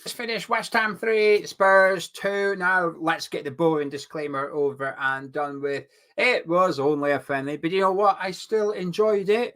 Let's finish. West Ham 3, Spurs 2. Now let's get the boring disclaimer over and done with. It was only a friendly, but you know what? I still enjoyed it.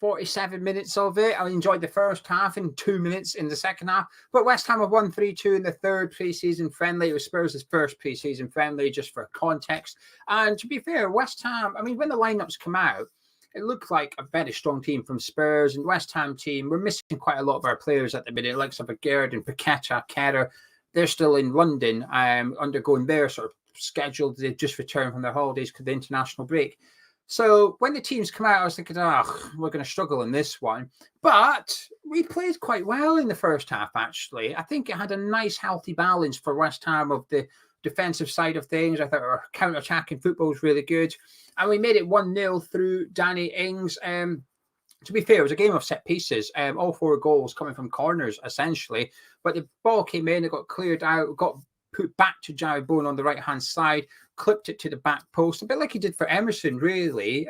47 minutes of it. I enjoyed the first half and 2 minutes in the second half. But West Ham have won 3-2 in the third pre-season friendly. It was Spurs' first pre-season friendly, just for context. And to be fair, West Ham, I mean, when the lineups come out, it looked like a very strong team from Spurs and West Ham team. We're missing quite a lot of our players at the minute, like Gerd and Paqueta, Kerr. They're still in London, undergoing their sort of schedule. They just returned from their holidays for the international break. So when the teams come out, I was thinking, we're going to struggle in this one. But we played quite well in the first half, actually. I think it had a nice, healthy balance for West Ham of the defensive side of things. I thought our counter-attacking football was really good. And we made it 1-0 through Danny Ings. To be fair, it was a game of set pieces. All 4 goals coming from corners, essentially. But the ball came in, it got cleared out, got put back to Jared Bowen on the right-hand side, clipped it to the back post, a bit like he did for Emerson, really.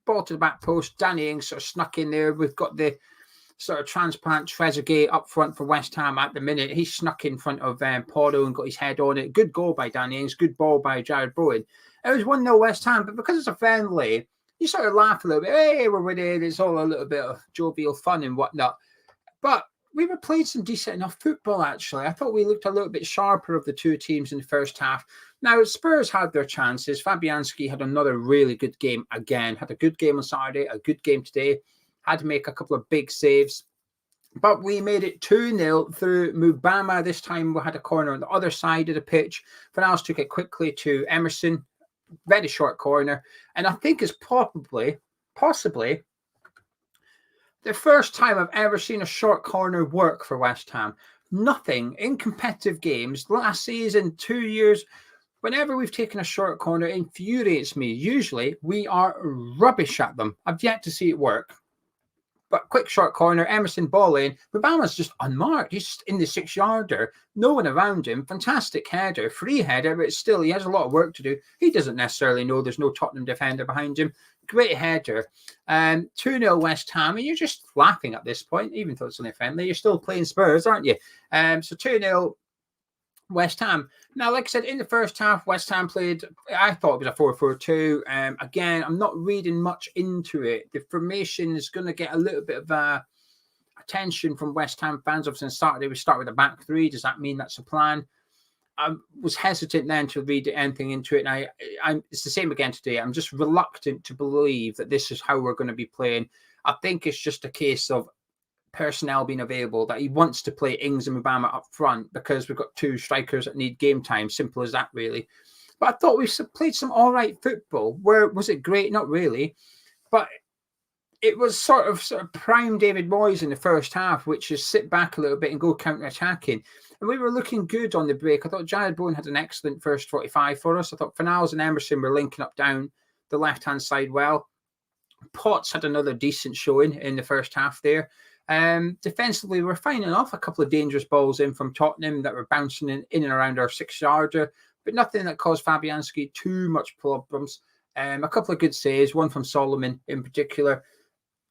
Ball to the back post, Danny Ings sort of snuck in there. We've got the sort of transplant Trezeguet up front for West Ham at the minute. He snuck in front of Porto and got his head on it. Good goal by Danny Ings, good ball by Jared Bowen. It was 1-0 West Ham, but because it's a friendly, you sort of laugh a little bit. Hey, we're winning. It's all a little bit of jovial fun and whatnot. But we were playing some decent enough football, actually. I thought we looked a little bit sharper of the two teams in the first half. Now, Spurs had their chances. Fabianski had another really good game again. Had a good game on Saturday, a good game today. Had to make a couple of big saves. But we made it 2-0 through Mubama. This time we had a corner on the other side of the pitch. Fornals took it quickly to Emerson. Very short corner. And I think it's possibly the first time I've ever seen a short corner work for West Ham. Nothing in competitive games. Last season, 2 years, whenever we've taken a short corner, it infuriates me. Usually, we are rubbish at them. I've yet to see it work. But quick short corner, Emerson ball in. Mubama's just unmarked. He's just in the 6-yarder. No one around him. Fantastic header. Free header, but still, he has a lot of work to do. He doesn't necessarily know there's no Tottenham defender behind him. Great header. 2-0 West Ham. And you're just laughing at this point, even though it's only friendly. You're still playing Spurs, aren't you? So 2-0 West Ham. Now, like I said, in the first half, West Ham played, I thought it was a 4-4-2. Again, I'm not reading much into it. The formation is going to get a little bit of attention from West Ham fans. Obviously, on Saturday, we start with a back three. Does that mean that's a plan? I was hesitant then to read anything into it. And it's the same again today. I'm just reluctant to believe that this is how we're going to be playing. I think it's just a case of personnel being available, that he wants to play Ings and Mubama up front because we've got 2 strikers that need game time. Simple as that, really. But I thought we played some all right football. Where was it great? Not really. But it was sort of prime David Moyes in the first half, which is sit back a little bit and go counter-attacking. And we were looking good on the break. I thought Jared Bowen had an excellent first 45 for us. I thought Fornals and Emerson were linking up down the left-hand side well. Potts had another decent showing in the first half there. Defensively, we're finding off a couple of dangerous balls in from Tottenham that were bouncing in and around our 6-yarder, but nothing that caused Fabianski too much problems. A couple of good saves, one from Solomon in particular.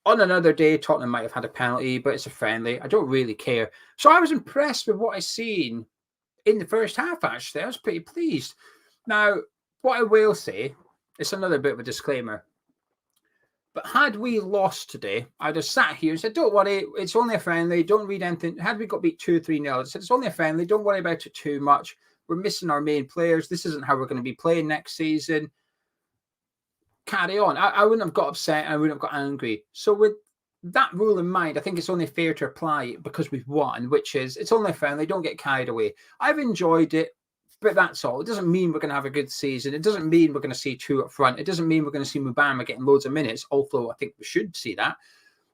On another day, Tottenham might have had a penalty, but it's a friendly. I don't really care. So I was impressed with what I seen in the first half, actually. I was pretty pleased. Now, what I will say, it's another bit of a disclaimer. But had we lost today, I'd have sat here and said, don't worry, it's only a friendly, don't read anything. Had we got beat 2-3-0, I said, it's only a friendly, don't worry about it too much. We're missing our main players. This isn't how we're going to be playing next season. Carry on. I wouldn't have got upset. I wouldn't have got angry. So with that rule in mind, I think it's only fair to apply it because we've won, which is it's only a friendly, don't get carried away. I've enjoyed it. But that's all. It doesn't mean we're going to have a good season. It doesn't mean we're going to see 2 up front. It doesn't mean we're going to see Mubama getting loads of minutes, although I think we should see that.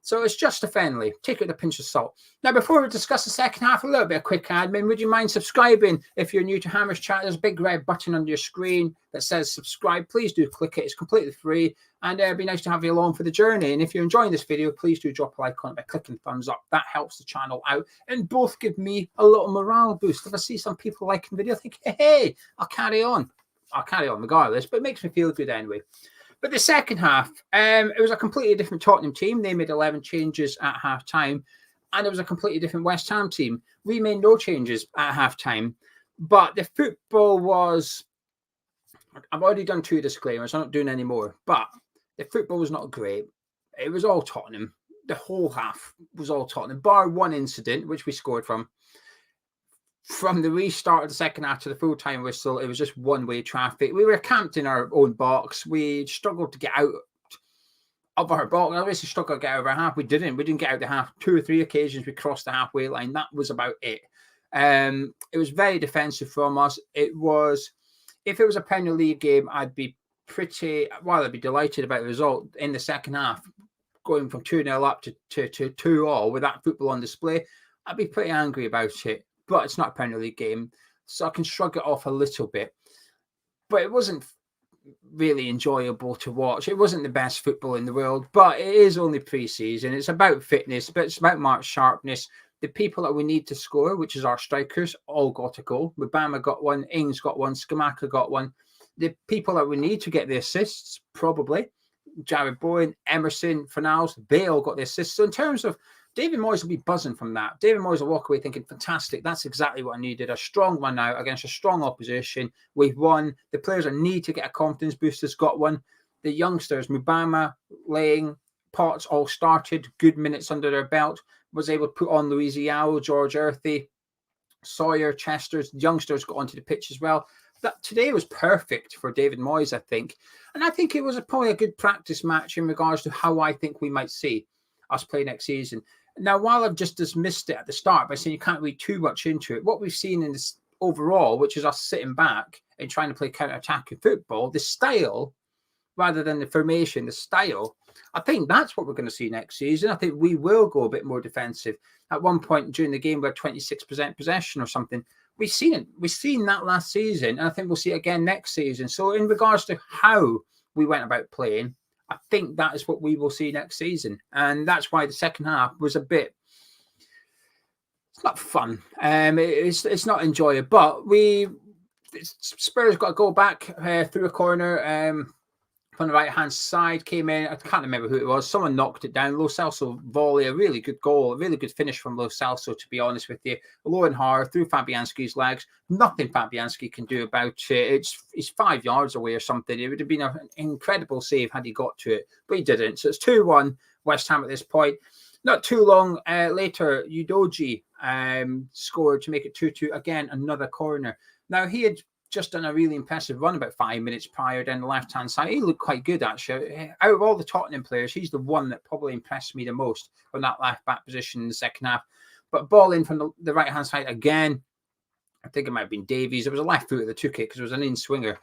So it's just a friendly. Take it with a pinch of salt. Now, before we discuss the second half, a little bit of quick admin. Would you mind subscribing if you're new to Hammer's Chat? There's a big red button on your screen that says subscribe. Please do click it. It's completely free. And it'd be nice to have you along for the journey. And if you're enjoying this video, please do drop a like on it by clicking thumbs up. That helps the channel out. And both give me a little morale boost. If I see some people liking the video, I think, hey, I'll carry on. I'll carry on regardless. But it makes me feel good anyway. But the second half, it was a completely different Tottenham team. They made 11 changes at half-time. and it was a completely different West Ham team. We made no changes at halftime, but the football was. I've already done 2 disclaimers. I'm not doing any more, but the football was not great. It was all Tottenham. The whole half was all Tottenham, bar one incident, which we scored from. From the restart of the second half to the full-time whistle, it was just one-way traffic. We were camped in our own box. We struggled to get out of our box. I obviously struggled to get out of our half. We didn't get out the half. 2 or 3 occasions we crossed the halfway line. That was about it. It was very defensive from us. It was, if it was a Premier League game, I'd be delighted about the result in the second half, going from 2-0 up to 2-2 with that football on display. I'd be pretty angry about it. But it's not a Premier League game, so I can shrug it off a little bit. But it wasn't really enjoyable to watch. It wasn't the best football in the world, but it is only pre-season. It's about fitness, but it's about mark sharpness. The people that we need to score, which is our strikers, all got a goal. Mubama got one, Ings got one, Scamacca got one. The people that we need to get the assists, probably, Jared Bowen, Emerson, Fornals, they all got the assists. So in terms of David Moyes will be buzzing from that. David Moyes will walk away thinking, fantastic, that's exactly what I needed. A strong run out against a strong opposition. We've won. The players that need to get a confidence boost has got one. The youngsters, Mubama, Laying, Potts, all started, good minutes under their belt, was able to put on Luis Yao, George Earthy, Sawyer, Chester's, youngsters got onto the pitch as well. That today was perfect for David Moyes, I think. And I think it was probably a good practice match in regards to how I think we might see us play next season. Now, while I've just dismissed it at the start by saying you can't read too much into it, what we've seen in this overall, which is us sitting back and trying to play counter-attacking football, the style, rather than the formation, the style, I think that's what we're going to see next season. I think we will go a bit more defensive. At one point during the game, we had 26% possession or something. We've seen it. We've seen that last season, and I think we'll see it again next season. So in regards to how we went about playing, I think that is what we will see next season. And that's why the second half was a bit, it's not fun. It's not enjoyable. But Spurs got to go back through a corner from the right-hand side, came in. I can't remember who it was. Someone knocked it down. Lo Celso volley, a really good goal, a really good finish from Lo Celso, to be honest with you. Low and hard through Fabianski's legs. Nothing Fabianski can do about it. It's 5 yards away or something. It would have been an incredible save had he got to it, but he didn't. So it's 2-1 West Ham at this point. Not too long later, Udogie scored to make it 2-2. Again, another corner. Now, he had just done a really impressive run about 5 minutes prior down the left-hand side. He looked quite good, actually. Out of all the Tottenham players, he's the one that probably impressed me the most from that left-back position in the second half. But ball in from the right-hand side again. I think it might have been Davies. It was a left footer that took it because it was an in-swinger.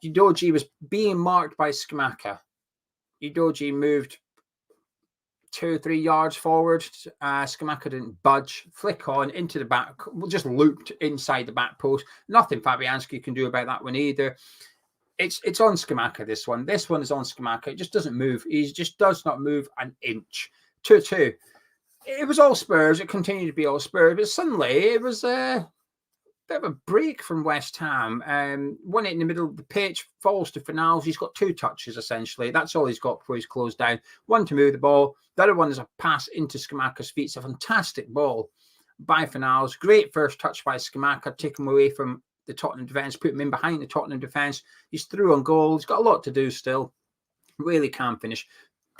Udogie was being marked by Scamacca. Udogie moved 2 or 3 yards forward. Scamacca didn't budge. Flick on into the back. Just looped inside the back post. Nothing Fabianski can do about that one either. It's on Scamacca, this one. This one is on Scamacca. It just doesn't move. He just does not move an inch. 2-2. It was all Spurs. It continued to be all Spurs. But suddenly, it was a bit of a break from West Ham. Won it in the middle of the pitch, falls to Fornals. He's got 2 touches, essentially. That's all he's got before he's closed down. One to move the ball. The other one is a pass into Scamacca's feet. It's a fantastic ball by Fornals. Great first touch by Scamacca, take him away from the Tottenham defence, put him in behind the Tottenham defence. He's through on goal. He's got a lot to do still. Really can't finish.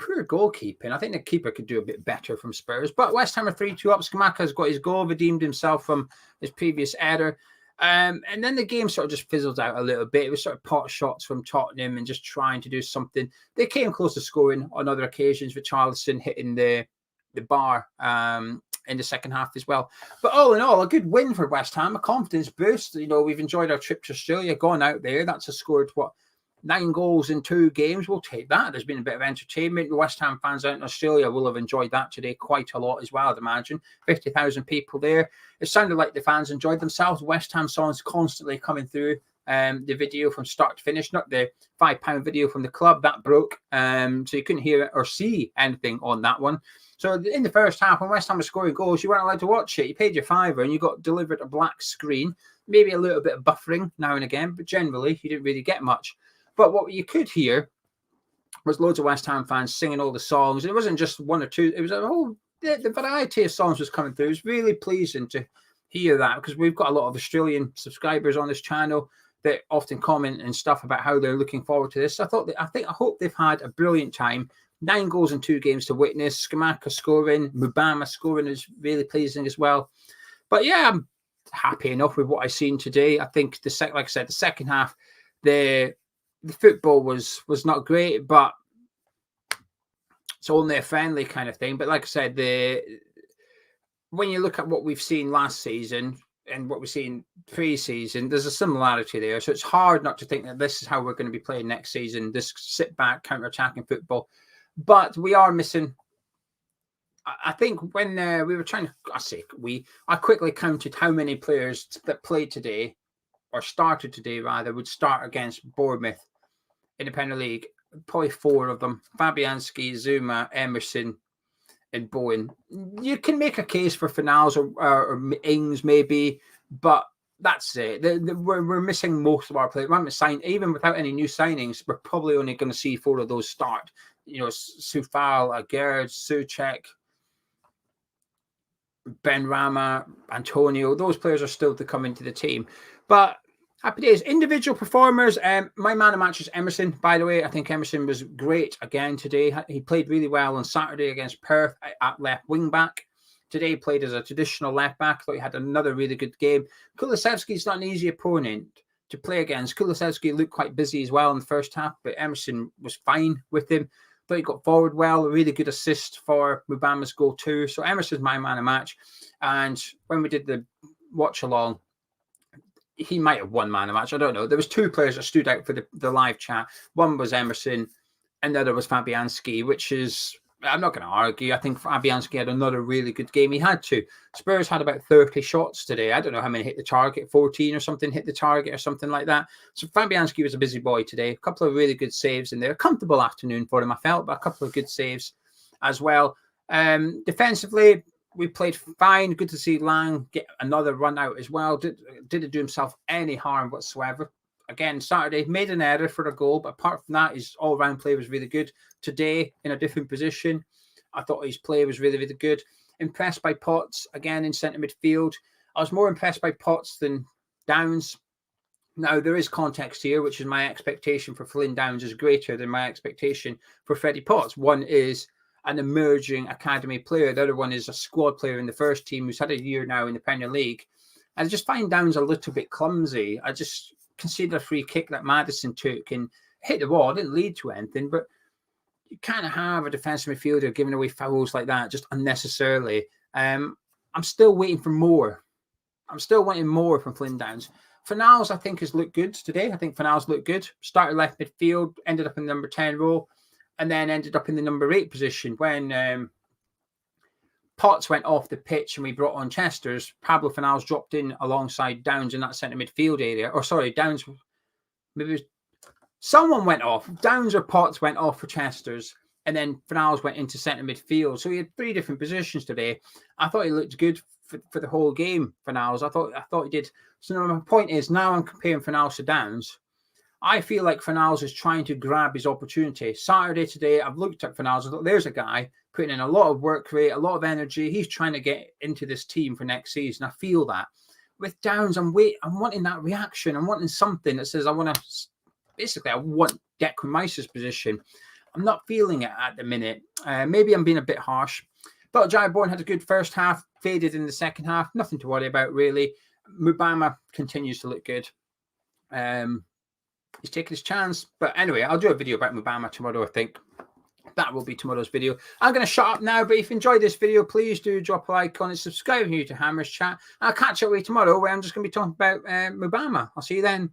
Poor goalkeeping. I think the keeper could do a bit better from Spurs. But West Ham are 3-2 up. Scamacca's got his goal, redeemed himself from his previous error. And then the game sort of just fizzled out a little bit. It was sort of pot shots from Tottenham and just trying to do something. They came close to scoring on other occasions, with Richarlison hitting the bar in the second half as well. But all in all, a good win for West Ham, a confidence boost. You know, we've enjoyed our trip to Australia, gone out there. That's a scored, 9 goals in 2 games. We'll take that. There's been a bit of entertainment. The West Ham fans out in Australia will have enjoyed that today quite a lot as well, I'd imagine. 50,000 people there. It sounded like the fans enjoyed themselves. West Ham songs constantly coming through the video from start to finish, not the £5 video from the club. That broke. So you couldn't hear it or see anything on that one. So in the first half, when West Ham was scoring goals, you weren't allowed to watch it. You paid your £5 and you got delivered a black screen. Maybe a little bit of buffering now and again, but generally you didn't really get much. But what you could hear was loads of West Ham fans singing all the songs. And it wasn't just 1 or 2. It was a whole the variety of songs was coming through. It's really pleasing to hear that, because we've got a lot of Australian subscribers on this channel that often comment and stuff about how they're looking forward to this. I hope they've had a brilliant time. 9 goals in 2 games to witness. Scamacca scoring, Mubama scoring is really pleasing as well. But yeah, I'm happy enough with what I've seen today. I think like I said, the second half, the football was not great, but it's only a friendly kind of thing. But like I said, when you look at what we've seen last season and what we've seen pre-season, there's a similarity there. So it's hard not to think that this is how we're going to be playing next season, this sit-back, counter-attacking football. But we are missing. I think when we were trying to, I quickly counted how many players that played today, or started today rather, would start against Bournemouth in the Premier League. Probably 4 of them: Fabianski, Zuma, Emerson, and Bowen. You can make a case for Fornals or Ings maybe, but that's it. We're missing most of our players. We haven't signed, even without any new signings, we're probably only going to see 4 of those start. You know, Sufal, Gerd, Souček, Ben Rama, Antonio, those players are still to come into the team. But happy days. Individual performers. My man of match is Emerson, by the way. I think Emerson was great again today. He played really well on Saturday against Perth at left wing back. Today he played as a traditional left back. I thought he had another really good game. Kulusevski's not an easy opponent to play against. Kulusevski looked quite busy as well in the first half, but Emerson was fine with him. Thought he got forward well. A really good assist for Mubama's goal too. So Emerson's my man of match. And when we did the watch along, he might have won man of match. I don't know. There was 2 players that stood out for the live chat. One was Emerson, and the other was Fabianski, which is, I'm not going to argue. I think Fabianski had another really good game. He had to. Spurs had about 30 shots today. I don't know how many hit the target, 14 or something hit the target or something like that. So Fabianski was a busy boy today. A couple of really good saves in there. A comfortable afternoon for him, I felt, but a couple of good saves as well. Defensively, we played fine. Good to see Lang get another run out as well. Didn't do himself any harm whatsoever. Again, Saturday made an error for a goal, but apart from that, his all-round play was really good. Today, in a different position, I thought his play was really, really good. Impressed by Potts, again, in centre midfield. I was more impressed by Potts than Downs. Now, there is context here, which is my expectation for Flynn Downs is greater than my expectation for Freddie Potts. One is an emerging academy player. The other one is a squad player in the first team who's had a year now in the Premier League. I just find Downs a little bit clumsy. I just consider a free kick that Maddison took and hit the wall. It didn't lead to anything, but you can't have a defensive midfielder giving away fouls like that just unnecessarily. I'm still waiting for more. I'm still wanting more from Flynn Downs. Fornals, I think, has looked good today. I think Fornals looked good. Started left midfield, ended up in the number 10 role, and then ended up in the number 8 position. When Potts went off the pitch and we brought on Chester's, Pablo Fornals dropped in alongside Downs in that centre midfield area. Or sorry, Downs, maybe someone went off. Downs or Potts went off for Chester's, and then Fornals went into centre midfield. So he had 3 different positions today. I thought he looked good for the whole game, Fornals. I thought he did. So my point is, now I'm comparing Fornals to Downs. I feel like Fornals is trying to grab his opportunity. Saturday today, I've looked at Fornals. I thought, there's a guy putting in a lot of work rate, a lot of energy. He's trying to get into this team for next season. I feel that. With Downs, I'm wanting that reaction. I'm wanting something that says I want Declan Rice's position. I'm not feeling it at the minute. Maybe I'm being a bit harsh. But Jai Bourne had a good first half, faded in the second half. Nothing to worry about, really. Mubama continues to look good. He's taking his chance. But anyway, I'll do a video about Mubama tomorrow, I think. That will be tomorrow's video. I'm going to shut up now, but if you enjoyed this video, please do drop a like on it, subscribe if you're new to Hammers Chat. I'll catch up with you tomorrow where I'm just going to be talking about Mubama. I'll see you then.